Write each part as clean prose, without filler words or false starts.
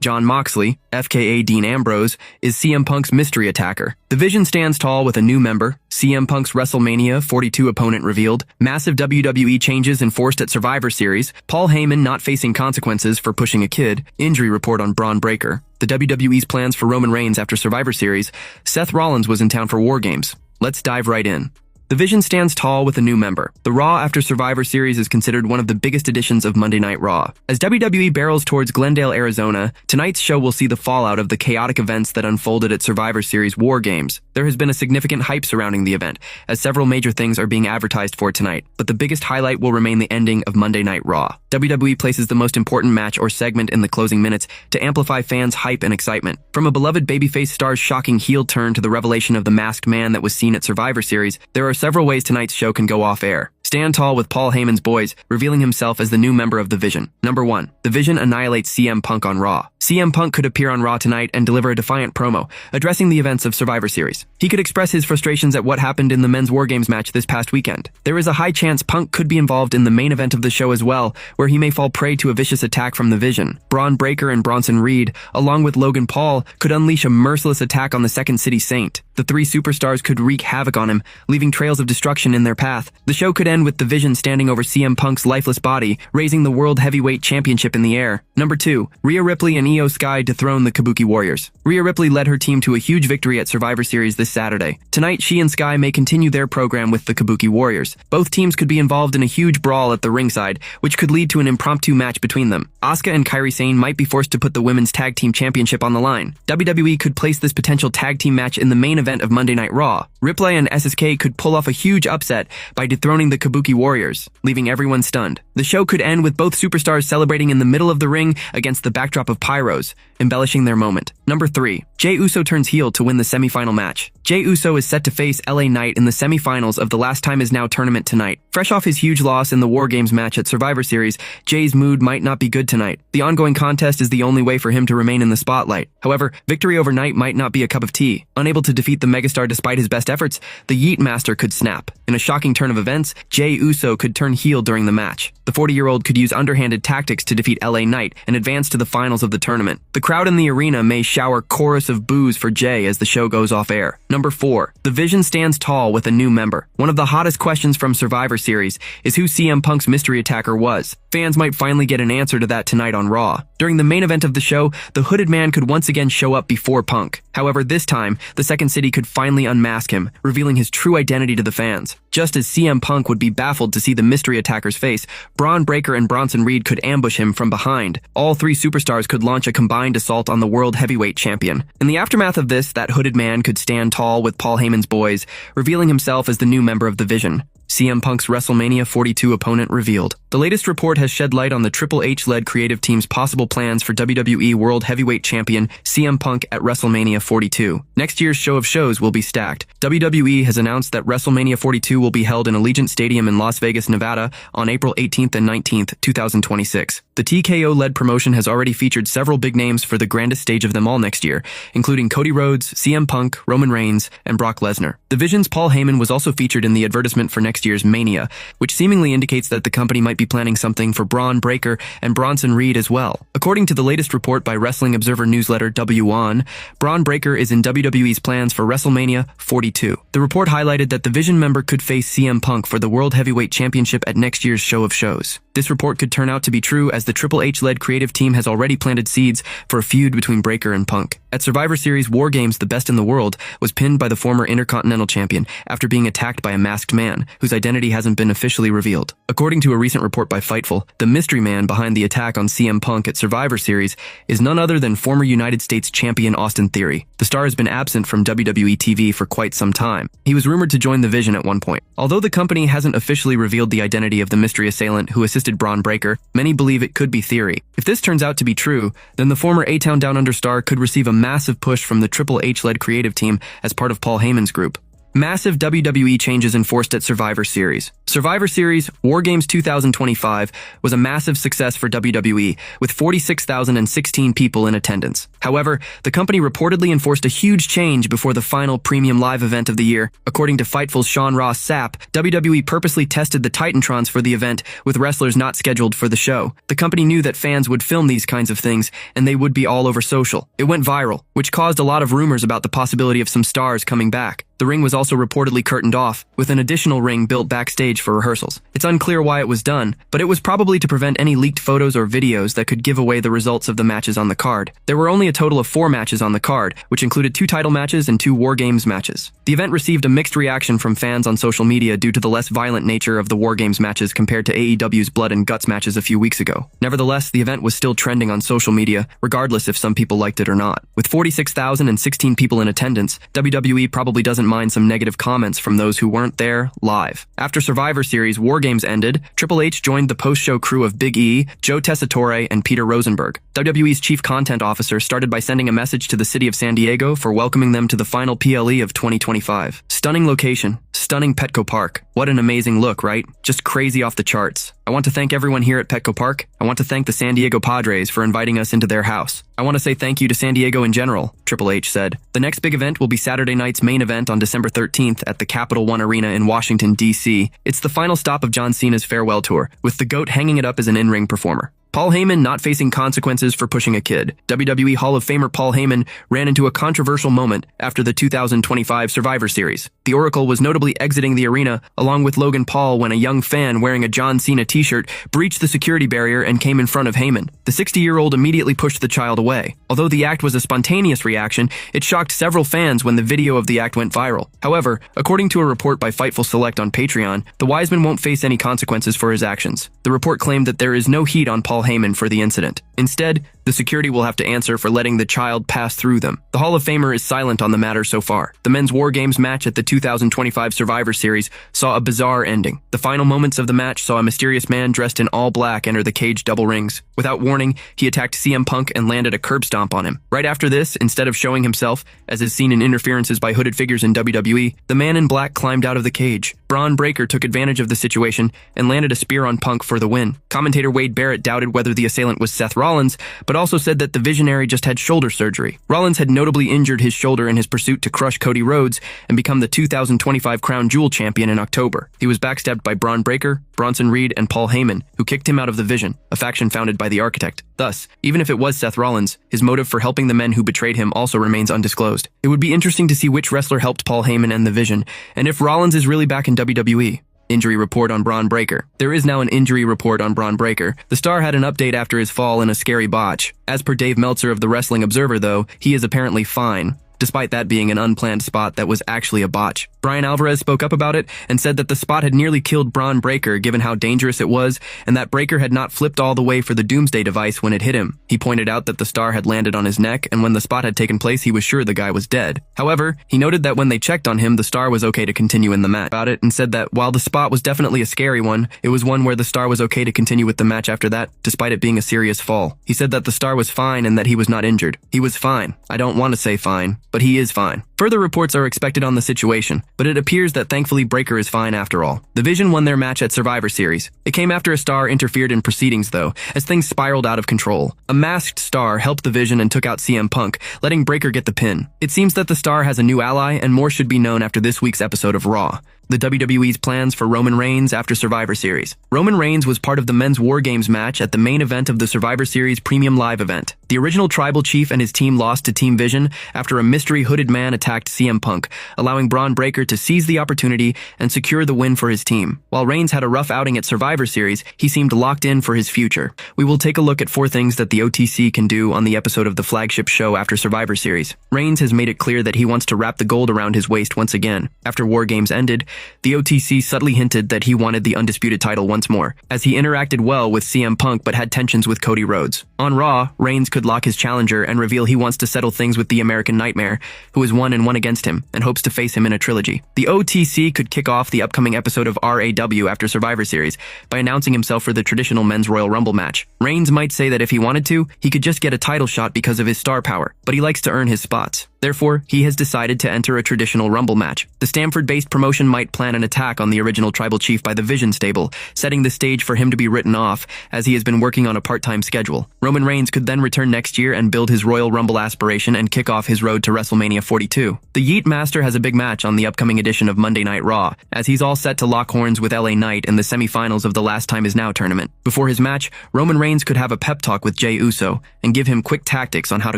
Jon Moxley, FKA Dean Ambrose, is CM Punk's mystery attacker. The Vision stands tall with a new member, CM Punk's WrestleMania 42 opponent revealed, massive WWE changes enforced at Survivor Series, Paul Heyman not facing consequences for pushing a kid, injury report on Bron Breakker, the WWE's plans for Roman Reigns after Survivor Series, Seth Rollins was in town for War Games. Let's dive right in. The Vision stands tall with a new member. The Raw after Survivor Series is considered one of the biggest editions of Monday Night Raw. As WWE barrels towards Glendale, Arizona, tonight's show will see the fallout of the chaotic events that unfolded at Survivor Series War Games. There has been a significant hype surrounding the event, as several major things are being advertised for tonight, but the biggest highlight will remain the ending of Monday Night Raw. WWE places the most important match or segment in the closing minutes to amplify fans' hype and excitement. From a beloved babyface star's shocking heel turn to the revelation of the masked man that was seen at Survivor Series, there are several ways tonight's show can go off air. Stand tall with Paul Heyman's boys, revealing himself as the new member of The Vision. Number 1. The Vision annihilates CM Punk on Raw. CM Punk could appear on Raw tonight and deliver a defiant promo, addressing the events of Survivor Series. He could express his frustrations at what happened in the men's War Games match this past weekend. There is a high chance Punk could be involved in the main event of the show as well, where he may fall prey to a vicious attack from The Vision. Bron Breakker and Bronson Reed, along with Logan Paul, could unleash a merciless attack on the Second City Saint. The three superstars could wreak havoc on him, leaving trails of destruction in their path. The show could end with The Vision standing over CM Punk's lifeless body, raising the World Heavyweight Championship in the air. Number 2. Rhea Ripley and Io Sky dethrone the Kabuki Warriors. Rhea Ripley led her team to a huge victory at Survivor Series this Saturday. Tonight, she and Sky may continue their program with the Kabuki Warriors. Both teams could be involved in a huge brawl at the ringside, which could lead to an impromptu match between them. Asuka and Kairi Sane might be forced to put the Women's Tag Team Championship on the line. WWE could place this potential tag team match in the main event of Monday Night Raw. Ripley and SSK could pull off a huge upset by dethroning the Kabuki Warriors, leaving everyone stunned. The show could end with both superstars celebrating in the middle of the ring against the backdrop of pyros, embellishing their moment. Number 3. Jey Uso turns heel to win the semifinal match. Jey Uso is set to face LA Knight in the semifinals of the Last Time Is Now tournament tonight. Fresh off his huge loss in the War Games match at Survivor Series, Jey's mood might not be good tonight. The ongoing contest is the only way for him to remain in the spotlight. However, victory over Knight might not be a cup of tea. Unable to defeat the megastar despite his best efforts, the Yeet Master could snap. In a shocking turn of events, Jey Uso could turn heel during the match. The 40-year-old could use underhanded tactics to defeat LA Knight and advance to the finals of the tournament. The crowd in the arena may shower chorus of boos for Jey as the show goes off air. Number 4. The Vision stands tall with a new member. One of the hottest questions from Survivor Series is who CM Punk's mystery attacker was. Fans might finally get an answer to that tonight on Raw. During the main event of the show, the hooded man could once again show up before Punk. However, this time, the Second City could finally unmask him, revealing his true identity to the fans. Just as CM Punk would be baffled to see the mystery attacker's face, Bron Breakker and Bronson Reed could ambush him from behind. All three superstars could launch a combined assault on the World Heavyweight Champion. In the aftermath of this, that hooded man could stand tall with Paul Heyman's boys, revealing himself as the new member of the Vision. CM Punk's WrestleMania 42 opponent revealed. The latest report has shed light on the Triple H-led creative team's possible plans for WWE World Heavyweight Champion CM Punk at WrestleMania 42. Next year's show of shows will be stacked. WWE has announced that WrestleMania 42 will be held in Allegiant Stadium in Las Vegas, Nevada on April 18th and 19th, 2026. The TKO-led promotion has already featured several big names for the grandest stage of them all next year, including Cody Rhodes, CM Punk, Roman Reigns, and Brock Lesnar. The Vision's Paul Heyman was also featured in the advertisement for next year's Mania, which seemingly indicates that the company might be planning something for Bron Breakker and Bronson Reed as well. According to the latest report by Wrestling Observer newsletter W1, Bron Breakker is in WWE's plans for WrestleMania 42. The report highlighted that the Vision member could face CM Punk for the World Heavyweight Championship at next year's show of shows. This report could turn out to be true as the Triple H-led creative team has already planted seeds for a feud between Breakker and Punk. At Survivor Series War Games, the Best in the World was pinned by the former Intercontinental Champion after being attacked by a masked man whose identity hasn't been officially revealed. According to a recent report by Fightful, the mystery man behind the attack on CM Punk at Survivor Series is none other than former United States Champion Austin Theory. The star has been absent from WWE TV for quite some time. He was rumored to join the Vision at one point. Although the company hasn't officially revealed the identity of the mystery assailant who assisted Bron Breakker, many believe it could be Theory. If this turns out to be true, then the former A-Town Down Under star could receive a massive push from the Triple H-led creative team as part of Paul Heyman's group. Massive WWE changes enforced at Survivor Series. Survivor Series War Games 2025 was a massive success for WWE, with 46,016 people in attendance. However, the company reportedly enforced a huge change before the final premium live event of the year. According to Fightful's Sean Ross Sapp, WWE purposely tested the Titantrons for the event, with wrestlers not scheduled for the show. The company knew that fans would film these kinds of things, and they would be all over social. It went viral, which caused a lot of rumors about the possibility of some stars coming back. The ring was also reportedly curtained off, with an additional ring built backstage for rehearsals. It's unclear why it was done, but it was probably to prevent any leaked photos or videos that could give away the results of the matches on the card. There were only a total of 4 matches on the card, which included 2 title matches and 2 War Games matches. The event received a mixed reaction from fans on social media due to the less violent nature of the War Games matches compared to AEW's Blood and Guts matches a few weeks ago. Nevertheless, the event was still trending on social media, regardless if some people liked it or not. With 46,016 people in attendance, WWE probably doesn't mind some negative comments from those who weren't there live. After Survivor Series War Games ended, Triple H joined the post-show crew of Big E, Joe Tessitore, and Peter Rosenberg. WWE's chief content officer started by sending a message to the city of San Diego for welcoming them to the final PLE of 2025. Stunning location, stunning Petco Park. What an amazing look, right? Just crazy off the charts. I want to thank everyone here at Petco Park. I want to thank the San Diego Padres for inviting us into their house. I want to say thank you to San Diego in general, Triple H said. The next big event will be Saturday night's main event on December 13th at the Capital One Arena in Washington, D.C. It's the final stop of John Cena's farewell tour, with the GOAT hanging it up as an in-ring performer. Paul Heyman not facing consequences for pushing a kid. WWE Hall of Famer Paul Heyman ran into a controversial moment after the 2025 Survivor Series. The Oracle was notably exiting the arena along with Logan Paul when a young fan wearing a John Cena t-shirt breached the security barrier and came in front of Heyman. The 60-year-old immediately pushed the child away. Although the act was a spontaneous reaction, it shocked several fans when the video of the act went viral. However, according to a report by Fightful Select on Patreon, the Wiseman won't face any consequences for his actions. The report claimed that there is no heat on Paul Heyman for the incident. Instead, the security will have to answer for letting the child pass through them. The Hall of Famer is silent on the matter so far. The men's War Games match at the 2025 Survivor Series saw a bizarre ending. The final moments of the match saw a mysterious man dressed in all black enter the cage double rings. Without warning, he attacked CM Punk and landed a curb stomp on him. Right after this, instead of showing himself, as is seen in interferences by hooded figures in WWE, the man in black climbed out of the cage. Bron Breakker took advantage of the situation and landed a spear on Punk for the win. Commentator Wade Barrett doubted whether the assailant was Seth Rollins, but also said that the Visionary just had shoulder surgery. Rollins had notably injured his shoulder in his pursuit to crush Cody Rhodes and become the 2025 Crown Jewel champion in October. He was backstabbed by Bron Breakker, Bronson Reed, and Paul Heyman, who kicked him out of the Vision, a faction founded by the Architect. Thus, even if it was Seth Rollins, his motive for helping the men who betrayed him also remains undisclosed. It would be interesting to see which wrestler helped Paul Heyman and the Vision, and if Rollins is really back in WWE. Injury report on Bron Breakker. There is now an injury report on Bron Breakker. The star had an update after his fall in a scary botch. As per Dave Meltzer of the Wrestling Observer, though, he is apparently fine, despite that being an unplanned spot that was actually a botch. Brian Alvarez spoke up about it and said that the spot had nearly killed Bron Breakker given how dangerous it was, and that Breakker had not flipped all the way for the Doomsday device when it hit him. He pointed out that the star had landed on his neck, and when the spot had taken place, he was sure the guy was dead. However, he noted that when they checked on him, the star was okay to continue in the match about it, and said that while the spot was definitely a scary one, it was one where the star was okay to continue with the match after that, despite it being a serious fall. He said that the star was fine and that he was not injured. He was fine. I don't want to say fine, but he is fine. Further reports are expected on the situation, but it appears that thankfully Breakker is fine after all. The Vision won their match at Survivor Series. It came after a star interfered in proceedings though, as things spiraled out of control. A masked star helped the Vision and took out CM Punk, letting Breakker get the pin. It seems that the star has a new ally, and more should be known after this week's episode of Raw. The WWE's plans for Roman Reigns after Survivor Series. Roman Reigns was part of the men's War Games match at the main event of the Survivor Series Premium Live event. The original Tribal Chief and his team lost to Team Vision after a mystery hooded man attacked CM Punk, allowing Bron Breakker to seize the opportunity and secure the win for his team. While Reigns had a rough outing at Survivor Series, he seemed locked in for his future. We will take a look at 4 things that the OTC can do on the episode of the flagship show after Survivor Series. Reigns has made it clear that he wants to wrap the gold around his waist once again. After War Games ended, the OTC subtly hinted that he wanted the undisputed title once more, as he interacted well with CM Punk but had tensions with Cody Rhodes. On Raw, Reigns could lock his challenger and reveal he wants to settle things with the American Nightmare, who is 1-1 against him, and hopes to face him in a trilogy. The OTC could kick off the upcoming episode of RAW after Survivor Series by announcing himself for the traditional men's Royal Rumble match. Reigns might say that if he wanted to, he could just get a title shot because of his star power, but he likes to earn his spots. Therefore, he has decided to enter a traditional Rumble match. The Stamford-based promotion might plan an attack on the original tribal chief by the Vision stable, setting the stage for him to be written off, as he has been working on a part-time schedule. Roman Reigns could then return next year and build his Royal Rumble aspiration and kick off his road to WrestleMania 42. The Yeet Master has a big match on the upcoming edition of Monday Night Raw, as he's all set to lock horns with LA Knight in the semifinals of the Last Time Is Now tournament. Before his match, Roman Reigns could have a pep talk with Jey Uso and give him quick tactics on how to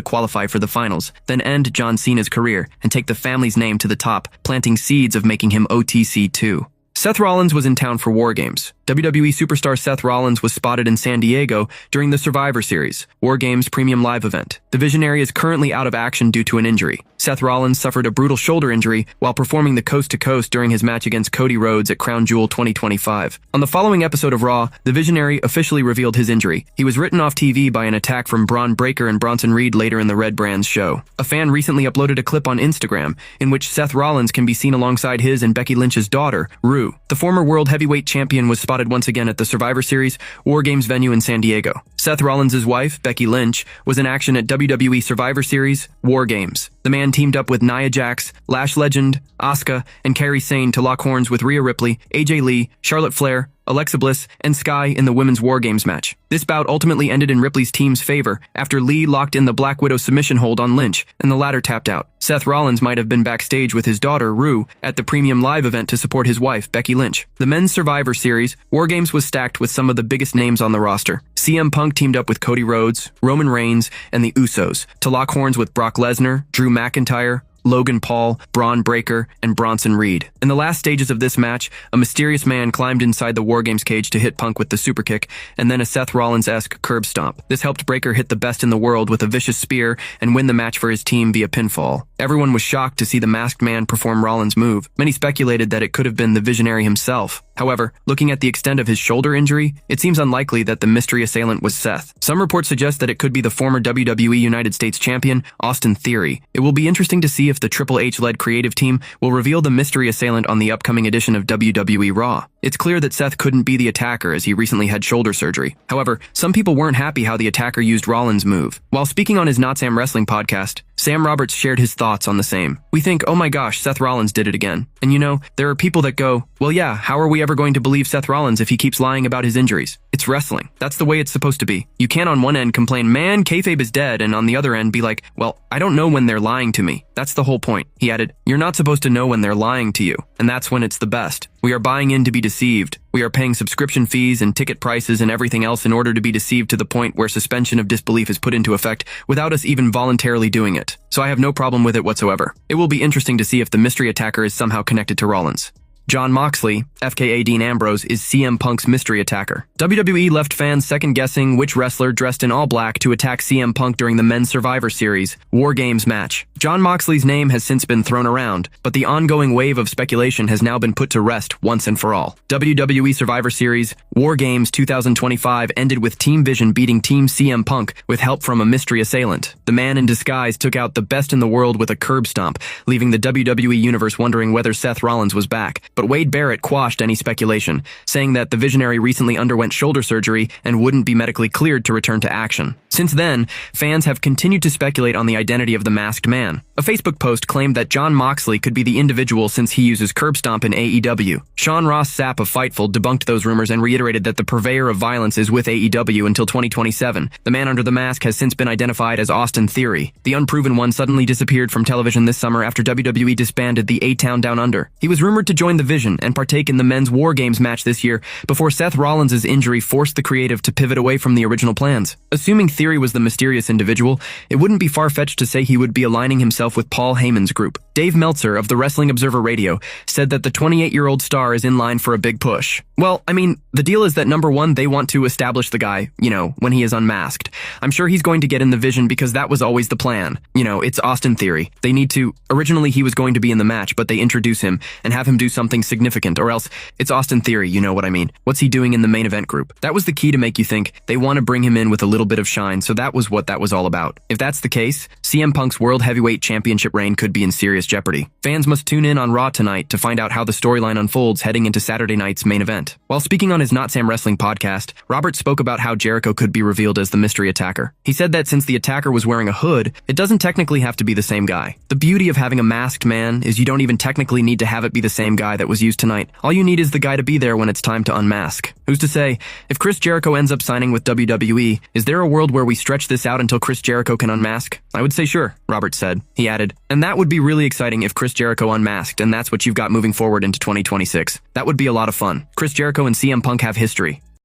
qualify for the finals, then end John Cena's career and take the family's name to the top, planting seeds of making him OTC2. Seth Rollins was in town for War Games. WWE superstar Seth Rollins was spotted in San Diego during the Survivor Series, War Games premium live event. The Visionary is currently out of action due to an injury. Seth Rollins suffered a brutal shoulder injury while performing the Coast to Coast during his match against Cody Rhodes at Crown Jewel 2025. On the following episode of Raw, the Visionary officially revealed his injury. He was written off TV by an attack from Bron Breakker and Bronson Reed later in the Red Brands show. A fan recently uploaded a clip on Instagram in which Seth Rollins can be seen alongside his and Becky Lynch's daughter, Rue. The former World Heavyweight Champion was spotted once again at the Survivor Series War Games venue in San Diego. Seth Rollins' wife, Becky Lynch, was in action at WWE Survivor Series War Games. The man teamed up with Nia Jax, Lash Legend, Asuka, and Kairi Sane to lock horns with Rhea Ripley, AJ Lee, Charlotte Flair, Alexa Bliss, and Sky in the Women's War Games match. This bout ultimately ended in Ripley's team's favor after Lee locked in the Black Widow submission hold on Lynch, and the latter tapped out. Seth Rollins might have been backstage with his daughter, Rue, at the premium live event to support his wife, Becky Lynch. The Men's Survivor Series, War Games was stacked with some of the biggest names on the roster. CM Punk teamed up with Cody Rhodes, Roman Reigns, and the Usos to lock horns with Brock Lesnar, Drew McIntyre, Logan Paul, Bron Breakker, and Bronson Reed. In the last stages of this match, a mysterious man climbed inside the War Games cage to hit Punk with the superkick, and then a Seth Rollins-esque curb stomp. This helped Breakker hit the best in the world with a vicious spear and win the match for his team via pinfall. Everyone was shocked to see the masked man perform Rollins' move. Many speculated that it could have been the Visionary himself. However, looking at the extent of his shoulder injury, it seems unlikely that the mystery assailant was Seth. Some reports suggest that it could be the former WWE United States Champion, Austin Theory. It will be interesting to see if the Triple H-led creative team will reveal the mystery assailant on the upcoming edition of WWE Raw. It's clear that Seth couldn't be the attacker as he recently had shoulder surgery. However, some people weren't happy how the attacker used Rollins' move. While speaking on his Not Sam Wrestling podcast, Sam Roberts shared his thoughts on the same. We think, oh my gosh, Seth Rollins did it again. And you know, there are people that go, well yeah, how are we ever going to believe Seth Rollins if he keeps lying about his injuries? It's wrestling. That's the way it's supposed to be. You can't on one end complain, man, kayfabe is dead, and on the other end be like, well, I don't know when they're lying to me. That's the whole point. He added, you're not supposed to know when they're lying to you, and that's when it's the best. We are buying in to be deceived. We are paying subscription fees and ticket prices and everything else in order to be deceived to the point where suspension of disbelief is put into effect without us even voluntarily doing it. So I have no problem with it whatsoever. It will be interesting to see if the mystery attacker is somehow connected to Rollins. John Moxley, FKA Dean Ambrose, is CM Punk's mystery attacker. WWE left fans second-guessing which wrestler dressed in all black to attack CM Punk during the Men's Survivor Series War Games match. John Moxley's name has since been thrown around, but the ongoing wave of speculation has now been put to rest once and for all. WWE Survivor Series War Games 2025 ended with Team Vision beating Team CM Punk with help from a mystery assailant. The man in disguise took out the best in the world with a curb stomp, leaving the WWE Universe wondering whether Seth Rollins was back. But Wade Barrett quashed any speculation, saying that the Visionary recently underwent shoulder surgery and wouldn't be medically cleared to return to action. Since then, fans have continued to speculate on the identity of the masked man. A Facebook post claimed that John Moxley could be the individual since he uses curb stomp in AEW. Sean Ross Sapp of Fightful debunked those rumors and reiterated that the purveyor of violence is with AEW until 2027. The man under the mask has since been identified as Austin Theory. The unproven one suddenly disappeared from television this summer after WWE disbanded the A-Town Down Under. He was rumored to join the Vision and partake in the Men's War Games match this year before Seth Rollins' injury forced the creative to pivot away from the original plans. Assuming Theory was the mysterious individual, it wouldn't be far-fetched to say he would be aligning himself with Paul Heyman's group. Dave Meltzer of the Wrestling Observer Radio said that the 28-year-old star is in line for a big push. Well, I mean, the deal is that number one, they want to establish the guy, you know, when he is unmasked. I'm sure he's going to get in the Vision because that was always the plan. You know, it's Austin Theory. They need to, originally he was going to be in the match, but they introduce him and have him do something significant, or else it's Austin Theory, you know what I mean. What's he doing in the main event group? That was the key to make you think they want to bring him in with a little bit of shine, so that was what that was all about. If that's the case, CM Punk's World Heavyweight Championship reign could be in serious jeopardy. Fans must tune in on Raw tonight to find out how the storyline unfolds heading into Saturday night's main event. While speaking on his Not Sam Wrestling podcast, Robert spoke about how Jericho could be revealed as the mystery attacker. He said that since the attacker was wearing a hood, it doesn't technically have to be the same guy. The beauty of having a masked man is you don't even technically need to have it be the same guy that was used tonight. All you need is the guy to be there when it's time to unmask. Who's to say, if Chris Jericho ends up signing with WWE, is there a world where we stretch this out until Chris Jericho can unmask? I would say sure, Robert said. He added, and that would be really exciting if Chris Jericho unmasked, and that's what you've got moving forward into 2026. That would be a lot of fun. Chris Jericho and CM Punk have history.